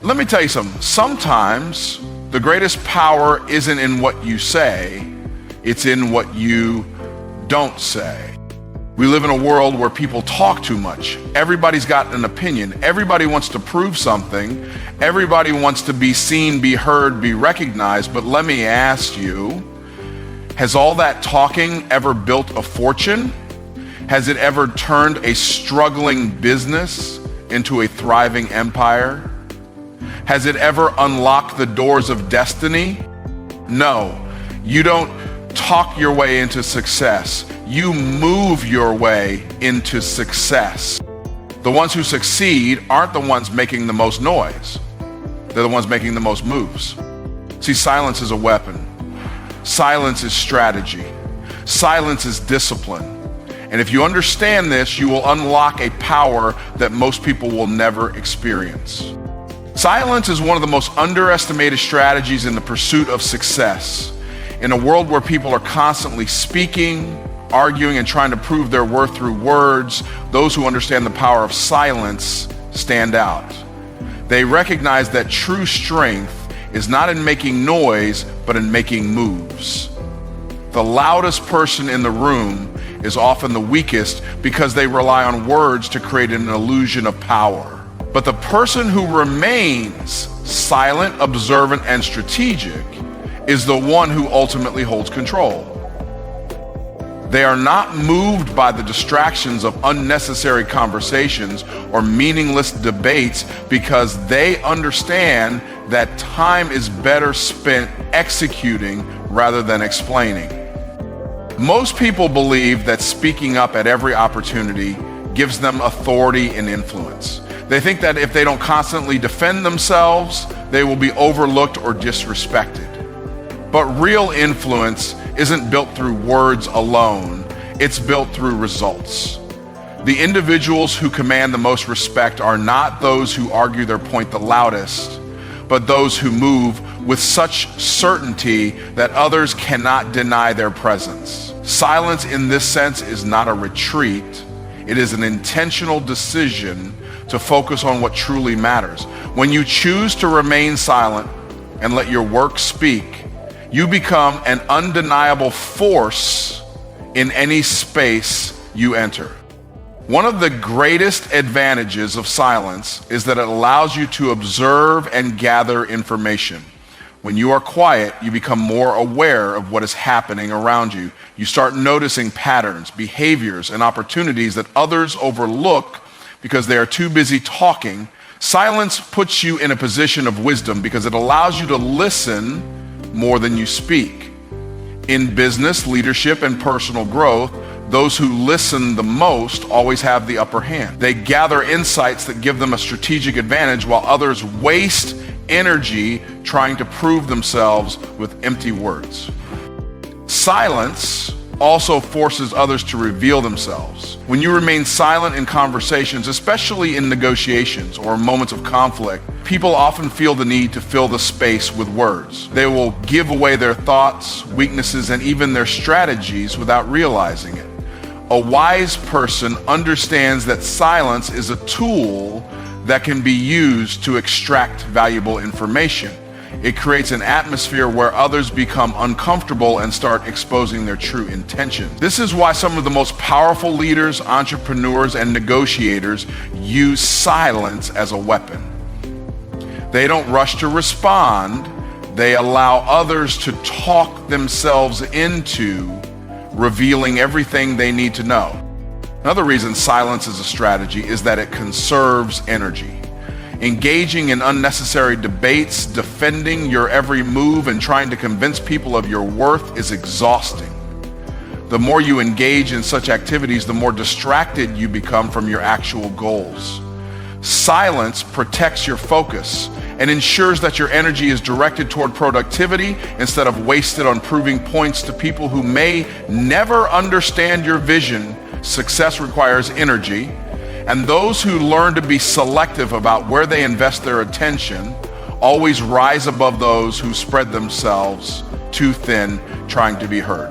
Let me tell you something. Sometimes the greatest power isn't in what you say, it's in what you don't say. We live in a world where people talk too much. Everybody's got an opinion. Everybody wants to prove something. Everybody wants to be seen, be heard, be recognized. But let me ask you, has all that talking ever built a fortune? Has it ever turned a struggling business into a thriving empire? Has it ever unlocked the doors of destiny? No, you don't talk your way into success. You move your way into success. The ones who succeed aren't the ones making the most noise. They're the ones making the most moves. See, silence is a weapon. Silence is strategy. Silence is discipline. And if you understand this, you will unlock a power that most people will never experience. Silence is one of the most underestimated strategies in the pursuit of success. In a world where people are constantly speaking, arguing, and trying to prove their worth through words, those who understand the power of silence stand out. They recognize that true strength is not in making noise, but in making moves. The loudest person in the room is often the weakest because they rely on words to create an illusion of power. But the person who remains silent, observant, and strategic is the one who ultimately holds control. They are not moved by the distractions of unnecessary conversations or meaningless debates because they understand that time is better spent executing rather than explaining. Most people believe that speaking up at every opportunity gives them authority and influence. They think that if they don't constantly defend themselves, they will be overlooked or disrespected. But real influence isn't built through words alone, it's built through results. The individuals who command the most respect are not those who argue their point the loudest, but those who move with such certainty that others cannot deny their presence. Silence in this sense is not a retreat, it is an intentional decision to focus on what truly matters. When you choose to remain silent and let your work speak, you become an undeniable force in any space you enter. One of the greatest advantages of silence is that it allows you to observe and gather information. When you are quiet, you become more aware of what is happening around you. You start noticing patterns, behaviors, and opportunities that others overlook because they are too busy talking. Silence puts you in a position of wisdom because it allows you to listen more than you speak. In business, leadership, and personal growth, those who listen the most always have the upper hand. They gather insights that give them a strategic advantage while others waste energy trying to prove themselves with empty words. Silence also forces others to reveal themselves. When you remain silent in conversations, especially in negotiations or moments of conflict, people often feel the need to fill the space with words. They will give away their thoughts, weaknesses, and even their strategies without realizing it. A wise person understands that silence is a tool that can be used to extract valuable information. It creates an atmosphere where others become uncomfortable and start exposing their true intentions. This is why some of the most powerful leaders, entrepreneurs, and negotiators use silence as a weapon. They don't rush to respond. They allow others to talk themselves into revealing everything they need to know. Another reason silence is a strategy is that it conserves energy. Engaging in unnecessary debates, defending your every move, and trying to convince people of your worth is exhausting. The more you engage in such activities, the more distracted you become from your actual goals. Silence protects your focus and ensures that your energy is directed toward productivity instead of wasted on proving points to people who may never understand your vision. Success requires energy, and those who learn to be selective about where they invest their attention always rise above those who spread themselves too thin trying to be heard.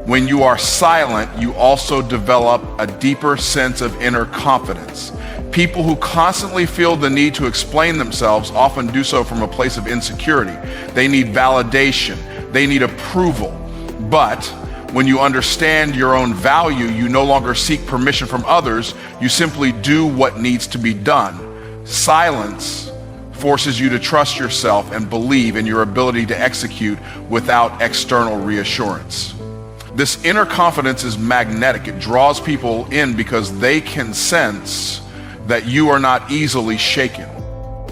When you are silent, you also develop a deeper sense of inner confidence. People who constantly feel the need to explain themselves often do so from a place of insecurity. They need validation. They need approval. But when you understand your own value, you no longer seek permission from others. You simply do what needs to be done. Silence forces you to trust yourself and believe in your ability to execute without external reassurance. This inner confidence is magnetic. It draws people in because they can sense that you are not easily shaken.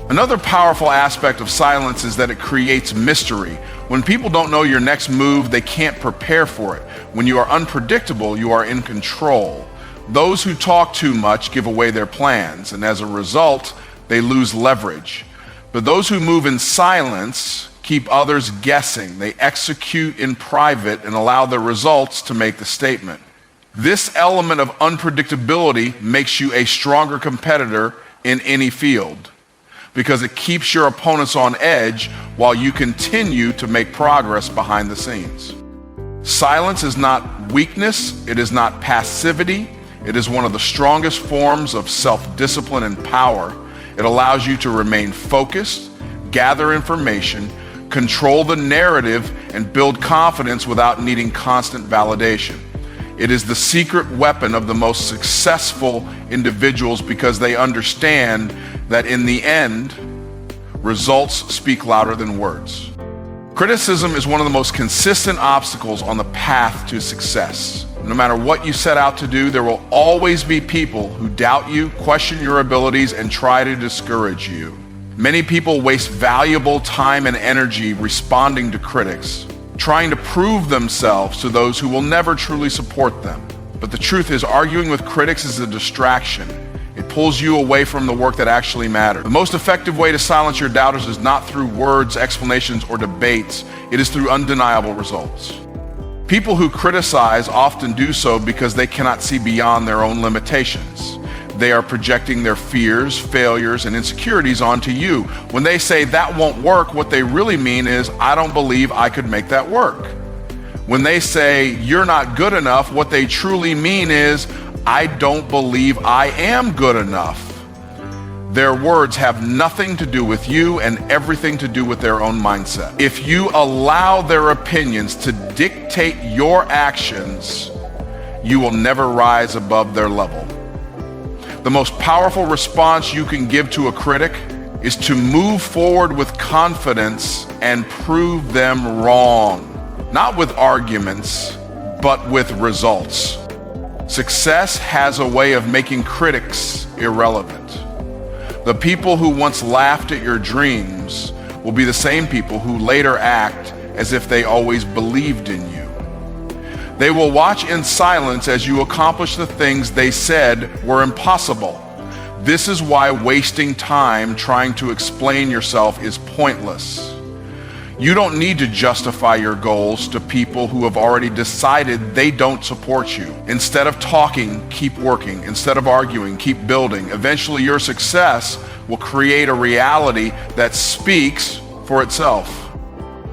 Another powerful aspect of silence is that it creates mystery. When people don't know your next move, they can't prepare for it. When you are unpredictable, you are in control. Those who talk too much give away their plans, and as a result, they lose leverage. But those who move in silence keep others guessing. They execute in private and allow the results to make the statement. This element of unpredictability makes you a stronger competitor in any field because it keeps your opponents on edge while you continue to make progress behind the scenes. Silence is not weakness, it is not passivity, it is one of the strongest forms of self-discipline and power. It allows you to remain focused, gather information, control the narrative, and build confidence without needing constant validation. It is the secret weapon of the most successful individuals because they understand that in the end, results speak louder than words. Criticism is one of the most consistent obstacles on the path to success. No matter what you set out to do, there will always be people who doubt you, question your abilities, and try to discourage you. Many people waste valuable time and energy responding to critics, trying to prove themselves to those who will never truly support them. But the truth is, arguing with critics is a distraction. It pulls you away from the work that actually matters. The most effective way to silence your doubters is not through words, explanations, or debates. It is through undeniable results. People who criticize often do so because they cannot see beyond their own limitations. They are projecting their fears, failures, and insecurities onto you. When they say that won't work, what they really mean is, I don't believe I could make that work. When they say you're not good enough, what they truly mean is, I don't believe I am good enough. Their words have nothing to do with you and everything to do with their own mindset. If you allow their opinions to dictate your actions, you will never rise above their level. The most powerful response you can give to a critic is to move forward with confidence and prove them wrong. Not with arguments, but with results. Success has a way of making critics irrelevant. The people who once laughed at your dreams will be the same people who later act as if they always believed in you. They will watch in silence as you accomplish the things they said were impossible. This is why wasting time trying to explain yourself is pointless. You don't need to justify your goals to people who have already decided they don't support you. Instead of talking, keep working. Instead of arguing, keep building. Eventually, your success will create a reality that speaks for itself.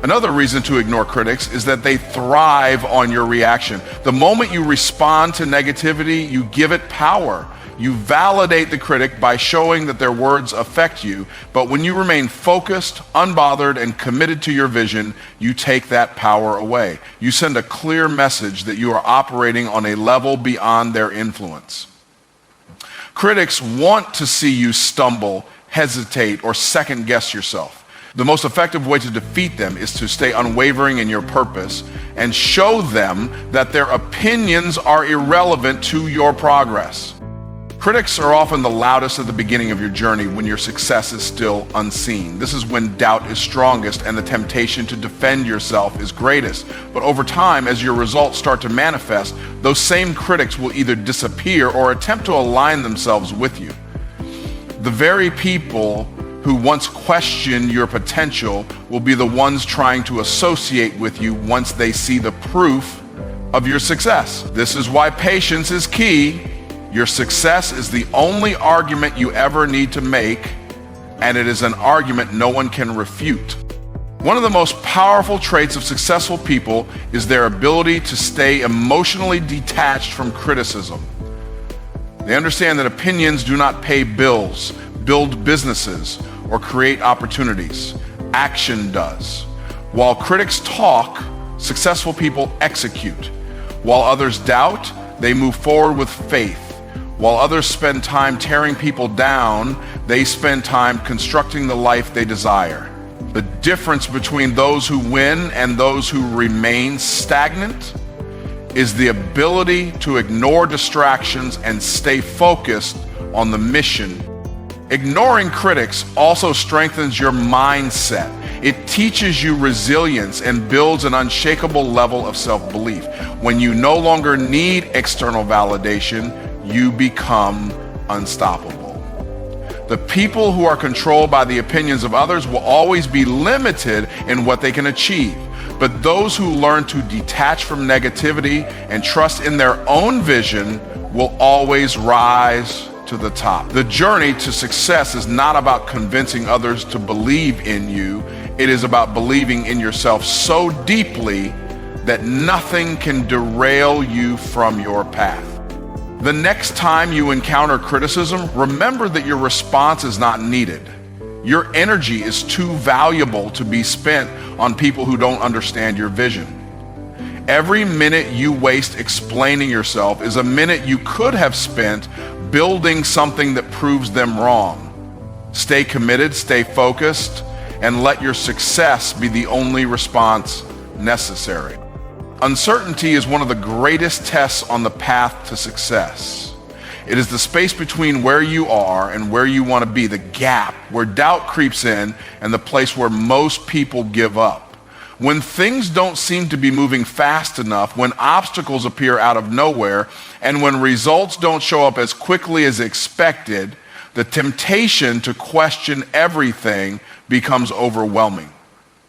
Another reason to ignore critics is that they thrive on your reaction. The moment you respond to negativity, you give it power. You validate the critic by showing that their words affect you, but when you remain focused, unbothered, and committed to your vision, you take that power away. You send a clear message that you are operating on a level beyond their influence. Critics want to see you stumble, hesitate, or second-guess yourself. The most effective way to defeat them is to stay unwavering in your purpose and show them that their opinions are irrelevant to your progress. Critics are often the loudest at the beginning of your journey when your success is still unseen. This is when doubt is strongest and the temptation to defend yourself is greatest. But over time, as your results start to manifest, those same critics will either disappear or attempt to align themselves with you. The very people who once questioned your potential will be the ones trying to associate with you once they see the proof of your success. This is why patience is key. Your success is the only argument you ever need to make, and it is an argument no one can refute. One of the most powerful traits of successful people is their ability to stay emotionally detached from criticism. They understand that opinions do not pay bills, build businesses, or create opportunities. Action does. While critics talk, successful people execute. While others doubt, they move forward with faith. While others spend time tearing people down, they spend time constructing the life they desire. The difference between those who win and those who remain stagnant is the ability to ignore distractions and stay focused on the mission. Ignoring critics also strengthens your mindset. It teaches you resilience and builds an unshakable level of self-belief. When you no longer need external validation, you become unstoppable. The people who are controlled by the opinions of others will always be limited in what they can achieve. But those who learn to detach from negativity and trust in their own vision will always rise to the top. The journey to success is not about convincing others to believe in you. It is about believing in yourself so deeply that nothing can derail you from your path. The next time you encounter criticism, remember that your response is not needed. Your energy is too valuable to be spent on people who don't understand your vision. Every minute you waste explaining yourself is a minute you could have spent building something that proves them wrong. Stay committed, stay focused, and let your success be the only response necessary. Uncertainty is one of the greatest tests on the path to success. It is the space between where you are and where you want to be, the gap where doubt creeps in and the place where most people give up. When things don't seem to be moving fast enough, when obstacles appear out of nowhere, and when results don't show up as quickly as expected, the temptation to question everything becomes overwhelming.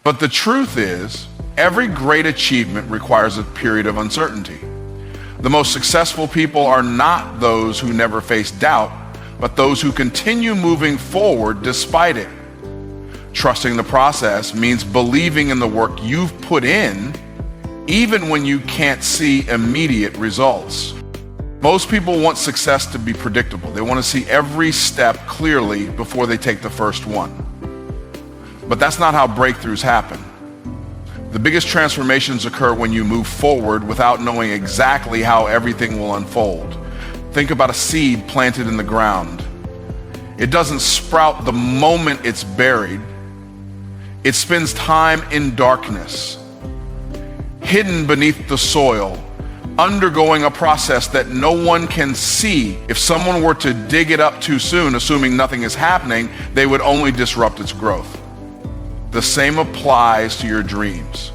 But the truth is, every great achievement requires a period of uncertainty. The most successful people are not those who never face doubt, but those who continue moving forward despite it. Trusting the process means believing in the work you've put in, even when you can't see immediate results. Most people want success to be predictable. They want to see every step clearly before they take the first one. But that's not how breakthroughs happen. The biggest transformations occur when you move forward without knowing exactly how everything will unfold. Think about a seed planted in the ground. It doesn't sprout the moment it's buried. It spends time in darkness, hidden beneath the soil, undergoing a process that no one can see. If someone were to dig it up too soon, assuming nothing is happening, they would only disrupt its growth. The same applies to your dreams.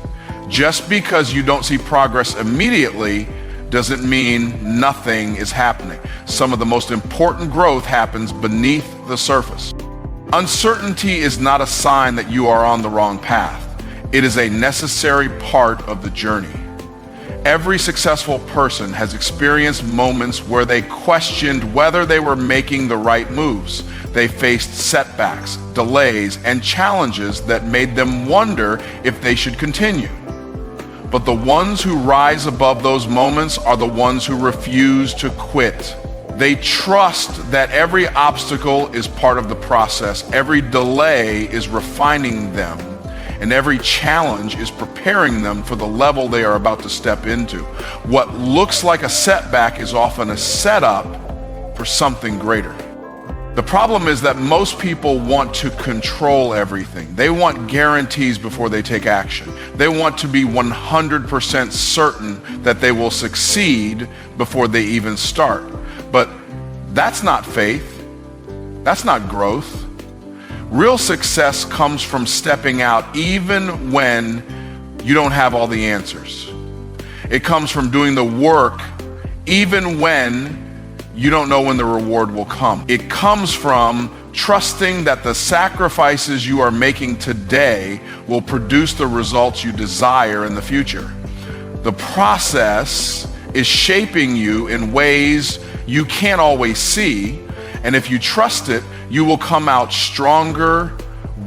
Just because you don't see progress immediately doesn't mean nothing is happening. Some of the most important growth happens beneath the surface. Uncertainty is not a sign that you are on the wrong path. It is a necessary part of the journey. Every successful person has experienced moments where they questioned whether they were making the right moves. They faced setbacks, delays, and challenges that made them wonder if they should continue. But the ones who rise above those moments are the ones who refuse to quit. They trust that every obstacle is part of the process, every delay is refining them, and every challenge is preparing them for the level they are about to step into. What looks like a setback is often a setup for something greater. The problem is that most people want to control everything. They want guarantees before they take action. They want to be 100% certain that they will succeed before they even start. But that's not faith. That's not growth. Real success comes from stepping out even when you don't have all the answers. It comes from doing the work even when you don't know when the reward will come. It comes from trusting that the sacrifices you are making today will produce the results you desire in the future. The process is shaping you in ways you can't always see, and if you trust it, you will come out stronger,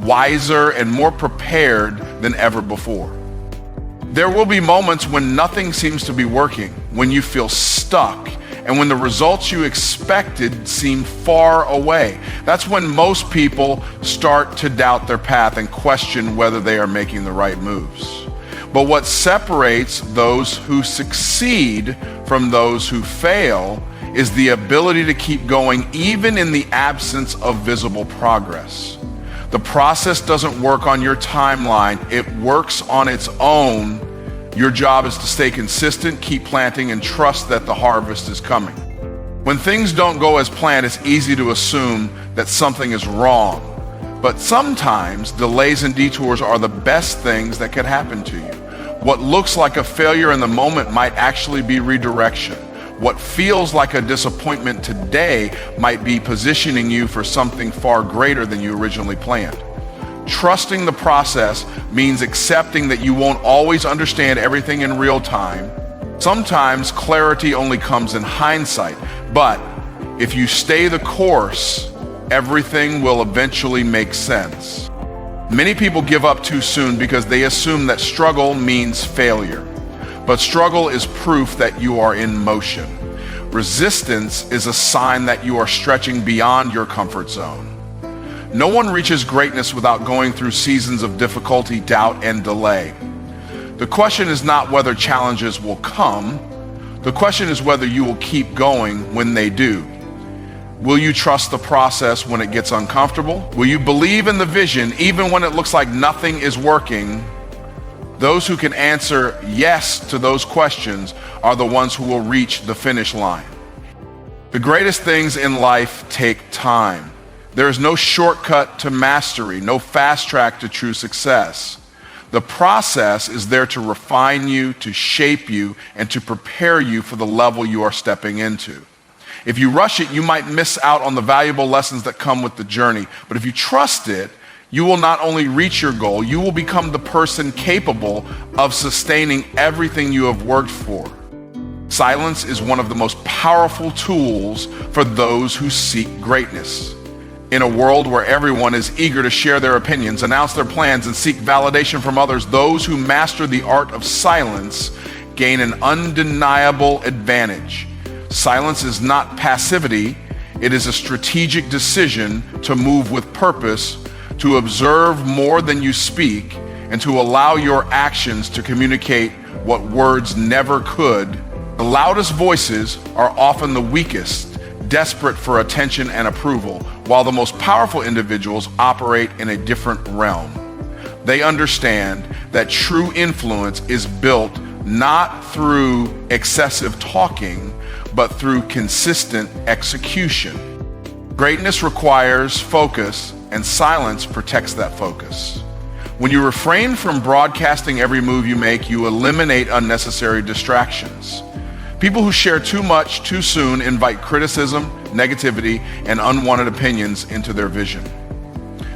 wiser, and more prepared than ever before. There will be moments when nothing seems to be working, when you feel stuck, and when the results you expected seem far away. That's when most people start to doubt their path and question whether they are making the right moves. But what separates those who succeed from those who fail is the ability to keep going even in the absence of visible progress. The process doesn't work on your timeline, it works on its own. Your job is to stay consistent, keep planting, and trust that the harvest is coming. When things don't go as planned, it's easy to assume that something is wrong. But sometimes delays and detours are the best things that could happen to you. What looks like a failure in the moment might actually be redirection. What feels like a disappointment today might be positioning you for something far greater than you originally planned. Trusting the process means accepting that you won't always understand everything in real time. Sometimes clarity only comes in hindsight, but if you stay the course, everything will eventually make sense. Many people give up too soon because they assume that struggle means failure. But struggle is proof that you are in motion. Resistance is a sign that you are stretching beyond your comfort zone. No one reaches greatness without going through seasons of difficulty, doubt, and delay. The question is not whether challenges will come. The question is whether you will keep going when they do. Will you trust the process when it gets uncomfortable? Will you believe in the vision even when it looks like nothing is working? Those who can answer yes to those questions are the ones who will reach the finish line. The greatest things in life take time. There is no shortcut to mastery, no fast track to true success. The process is there to refine you, to shape you, and to prepare you for the level you are stepping into. If you rush it, you might miss out on the valuable lessons that come with the journey. But if you trust it, you will not only reach your goal, you will become the person capable of sustaining everything you have worked for. Silence is one of the most powerful tools for those who seek greatness. In a world where everyone is eager to share their opinions, announce their plans, and seek validation from others, those who master the art of silence gain an undeniable advantage. Silence is not passivity, it is a strategic decision to move with purpose, to observe more than you speak, and to allow your actions to communicate what words never could. The loudest voices are often the weakest, desperate for attention and approval, while the most powerful individuals operate in a different realm. They understand that true influence is built not through excessive talking, but through consistent execution. Greatness requires focus, and silence protects that focus. When you refrain from broadcasting every move you make, you eliminate unnecessary distractions. People who share too much too soon invite criticism, negativity, and unwanted opinions into their vision.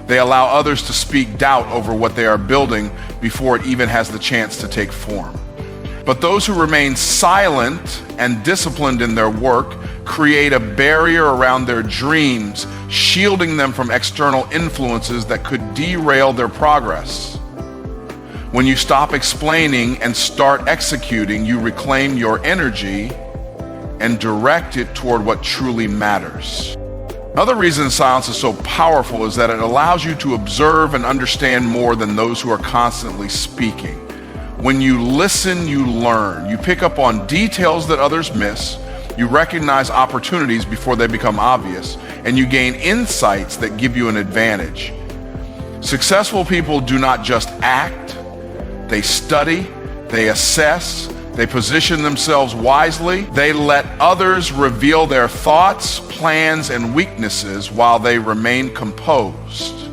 They allow others to speak doubt over what they are building before it even has the chance to take form. But those who remain silent and disciplined in their work create a barrier around their dreams, shielding them from external influences that could derail their progress. When you stop explaining and start executing, you reclaim your energy and direct it toward what truly matters. Another reason silence is so powerful is that it allows you to observe and understand more than those who are constantly speaking. When you listen, you learn. You pick up on details that others miss. You recognize opportunities before they become obvious, and you gain insights that give you an advantage. Successful people do not just act, they study, they assess, they position themselves wisely. They let others reveal their thoughts, plans, and weaknesses while they remain composed.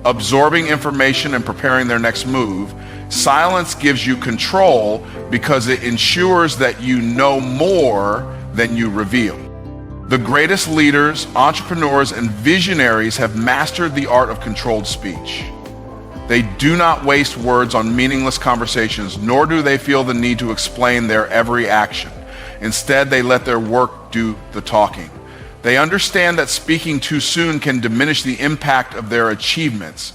Absorbing information and preparing their next move, silence gives you control because it ensures that you know more than you reveal. The greatest leaders, entrepreneurs, and visionaries have mastered the art of controlled speech. They do not waste words on meaningless conversations, nor do they feel the need to explain their every action. Instead, they let their work do the talking. They understand that speaking too soon can diminish the impact of their achievements.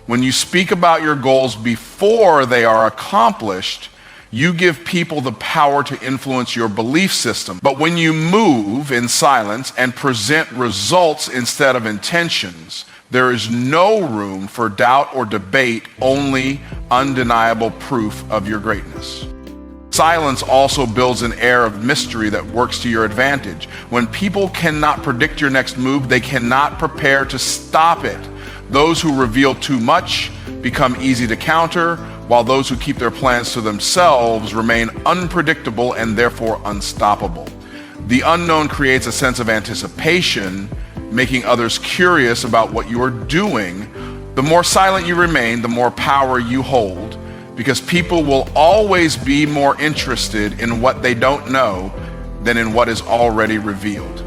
When you speak about your goals before they are accomplished, You give people the power to influence your belief system. But when you move in silence and present results instead of intentions, there is no room for doubt or debate, only undeniable proof of your greatness. Silence also builds an air of mystery that works to your advantage. When people cannot predict your next move, they cannot prepare to stop it. Those who reveal too much become easy to counter, while those who keep their plans to themselves remain unpredictable and therefore unstoppable. The unknown creates a sense of anticipation, making others curious about what you are doing. The more silent you remain, the more power you hold, because people will always be more interested in what they don't know than in what is already revealed.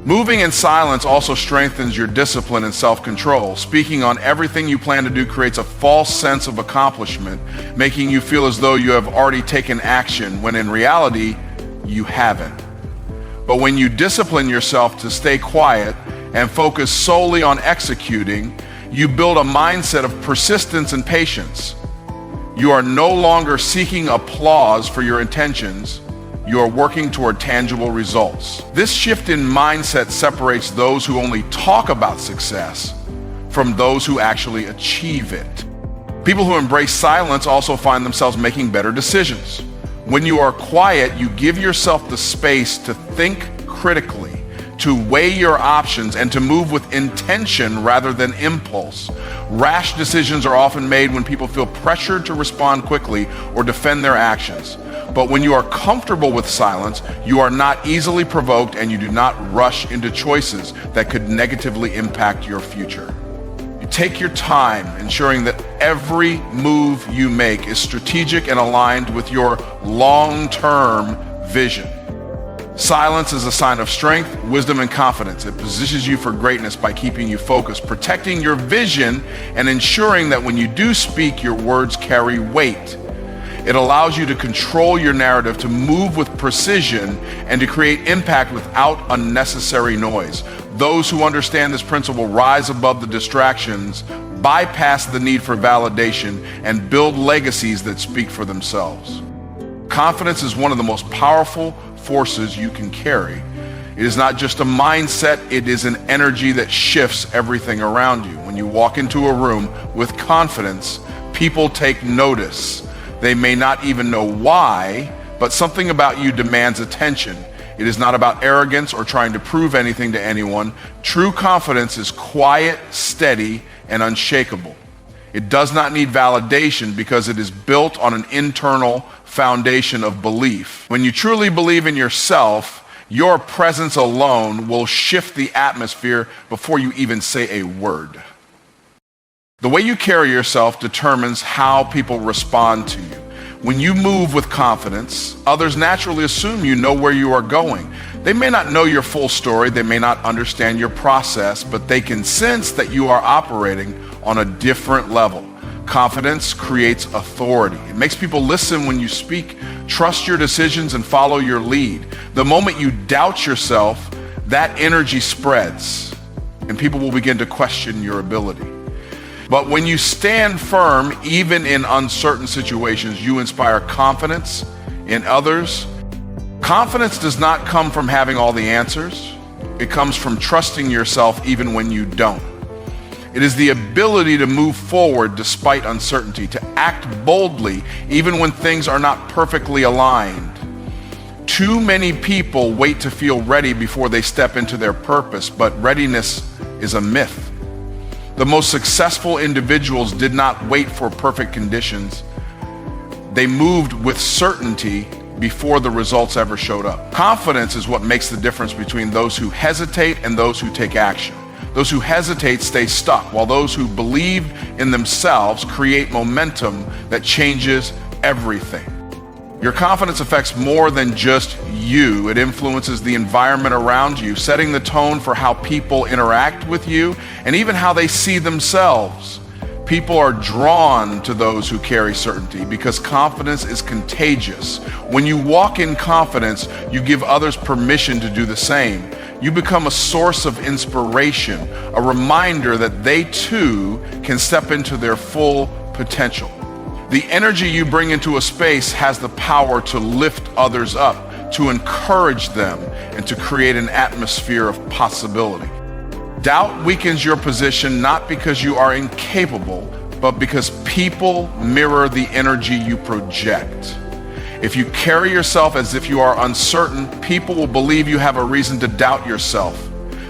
Moving in silence also strengthens your discipline and self-control. Speaking on everything you plan to do creates a false sense of accomplishment, making you feel as though you have already taken action, when in reality, you haven't. But when you discipline yourself to stay quiet and focus solely on executing, you build a mindset of persistence and patience. You are no longer seeking applause for your intentions. You are working toward tangible results. This shift in mindset separates those who only talk about success from those who actually achieve it. People who embrace silence also find themselves making better decisions. When you are quiet, you give yourself the space to think critically, to weigh your options, and to move with intention rather than impulse. Rash decisions are often made when people feel pressured to respond quickly or defend their actions. But when you are comfortable with silence, you are not easily provoked and you do not rush into choices that could negatively impact your future. You take your time, ensuring that every move you make is strategic and aligned with your long-term vision. Silence is a sign of strength, wisdom, and confidence. It positions you for greatness by keeping you focused, protecting your vision, and ensuring that when you do speak, your words carry weight. It allows you to control your narrative, to move with precision, and to create impact without unnecessary noise. Those who understand this principle rise above the distractions, bypass the need for validation, and build legacies that speak for themselves. Confidence is one of the most powerful forces you can carry. It is not just a mindset, it is an energy that shifts everything around you. When you walk into a room with confidence, people take notice. They may not even know why, but something about you demands attention. It is not about arrogance or trying to prove anything to anyone. True confidence is quiet, steady, and unshakable. It does not need validation because it is built on an internal foundation of belief. When you truly believe in yourself, your presence alone will shift the atmosphere before you even say a word. The way you carry yourself determines how people respond to you. When you move with confidence, others naturally assume you know where you are going. They may not know your full story, they may not understand your process, but they can sense that you are operating on a different level. Confidence creates authority. It makes people listen when you speak, trust your decisions, and follow your lead. The moment you doubt yourself, that energy spreads, and people will begin to question your ability. But when you stand firm, even in uncertain situations, you inspire confidence in others. Confidence does not come from having all the answers. It comes from trusting yourself even when you don't. It is the ability to move forward despite uncertainty, to act boldly even when things are not perfectly aligned. Too many people wait to feel ready before they step into their purpose, but readiness is a myth. The most successful individuals did not wait for perfect conditions. They moved with certainty before the results ever showed up. Confidence is what makes the difference between those who hesitate and those who take action. Those who hesitate stay stuck, while those who believe in themselves create momentum that changes everything. Your confidence affects more than just you. It influences the environment around you, setting the tone for how people interact with you and even how they see themselves. People are drawn to those who carry certainty because confidence is contagious. When you walk in confidence, you give others permission to do the same. You become a source of inspiration, a reminder that they too can step into their full potential. The energy you bring into a space has the power to lift others up, to encourage them, and to create an atmosphere of possibility. Doubt weakens your position not because you are incapable, but because people mirror the energy you project. If you carry yourself as if you are uncertain, people will believe you have a reason to doubt yourself.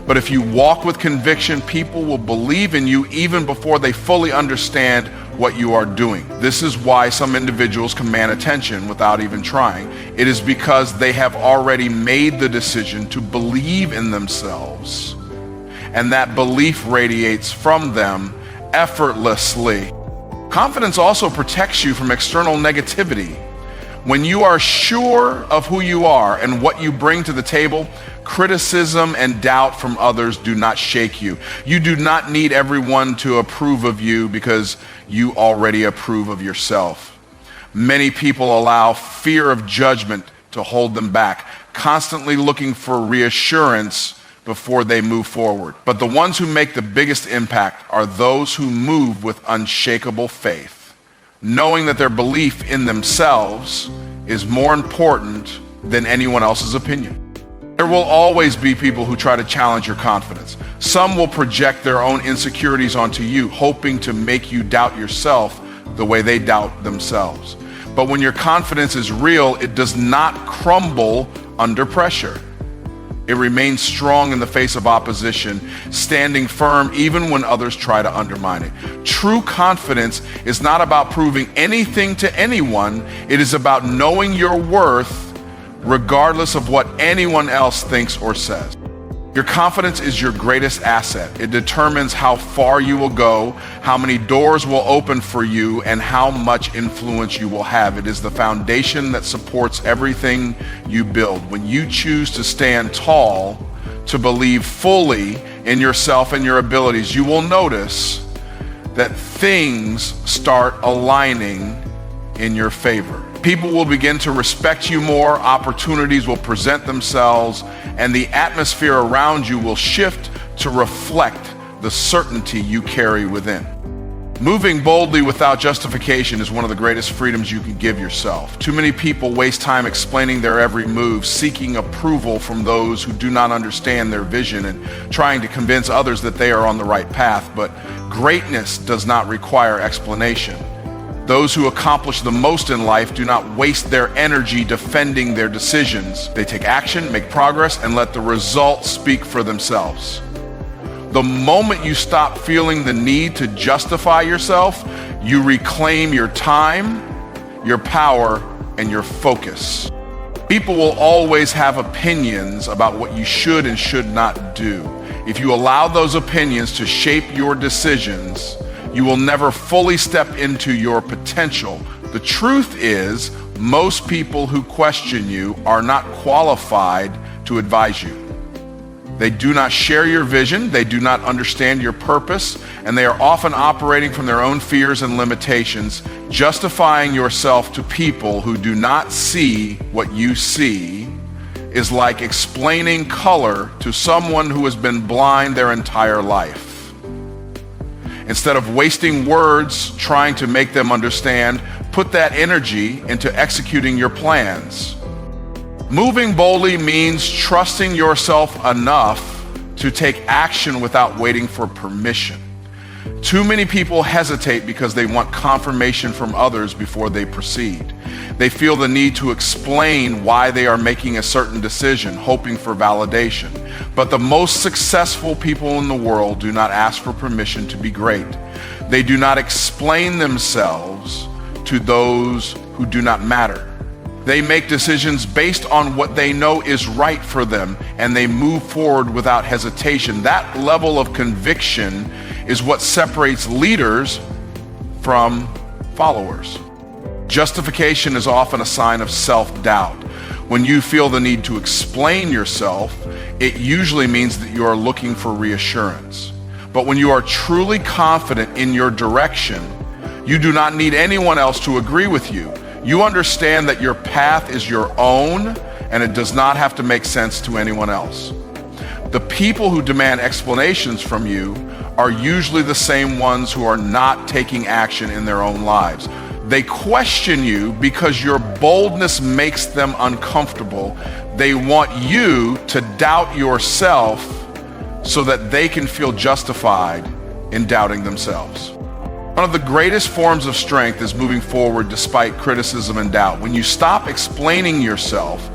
But if you walk with conviction, people will believe in you even before they fully understand what you are doing. This is why some individuals command attention without even trying. It is because they have already made the decision to believe in themselves, and that belief radiates from them effortlessly. Confidence also protects you from external negativity. When you are sure of who you are and what you bring to the table, criticism and doubt from others do not shake you. You do not need everyone to approve of you because you already approve of yourself. Many people allow fear of judgment to hold them back, constantly looking for reassurance before they move forward. But the ones who make the biggest impact are those who move with unshakable faith, knowing that their belief in themselves is more important than anyone else's opinion. There will always be people who try to challenge your confidence. Some will project their own insecurities onto you, hoping to make you doubt yourself the way they doubt themselves. But when your confidence is real, it does not crumble under pressure. It remains strong in the face of opposition, standing firm even when others try to undermine it. True confidence is not about proving anything to anyone. It is about knowing your worth regardless of what anyone else thinks or says. Your confidence is your greatest asset. It determines how far you will go, how many doors will open for you, and how much influence you will have. It is the foundation that supports everything you build. When you choose to stand tall, to believe fully in yourself and your abilities, you will notice that things start aligning in your favor. People will begin to respect you more, opportunities will present themselves, and the atmosphere around you will shift to reflect the certainty you carry within. Moving boldly without justification is one of the greatest freedoms you can give yourself. Too many people waste time explaining their every move, seeking approval from those who do not understand their vision and trying to convince others that they are on the right path. But greatness does not require explanation. Those who accomplish the most in life do not waste their energy defending their decisions. They take action, make progress, and let the results speak for themselves. The moment you stop feeling the need to justify yourself, you reclaim your time, your power, and your focus. People will always have opinions about what you should and should not do. If you allow those opinions to shape your decisions, you will never fully step into your potential. The truth is, most people who question you are not qualified to advise you. They do not share your vision, they do not understand your purpose, and they are often operating from their own fears and limitations. Justifying yourself to people who do not see what you see is like explaining color to someone who has been blind their entire life. Instead of wasting words trying to make them understand, put that energy into executing your plans. Moving boldly means trusting yourself enough to take action without waiting for permission. Too many people hesitate because they want confirmation from others before they proceed. They feel the need to explain why they are making a certain decision, hoping for validation. But the most successful people in the world do not ask for permission to be great. They do not explain themselves to those who do not matter. They make decisions based on what they know is right for them, and they move forward without hesitation. That level of conviction is what separates leaders from followers. Justification is often a sign of self-doubt. When you feel the need to explain yourself, it usually means that you are looking for reassurance. But when you are truly confident in your direction, you do not need anyone else to agree with you. You understand that your path is your own, and it does not have to make sense to anyone else. The people who demand explanations from you are usually the same ones who are not taking action in their own lives. They question you because your boldness makes them uncomfortable. They want you to doubt yourself so that they can feel justified in doubting themselves. One of the greatest forms of strength is moving forward despite criticism and doubt. When you stop explaining yourself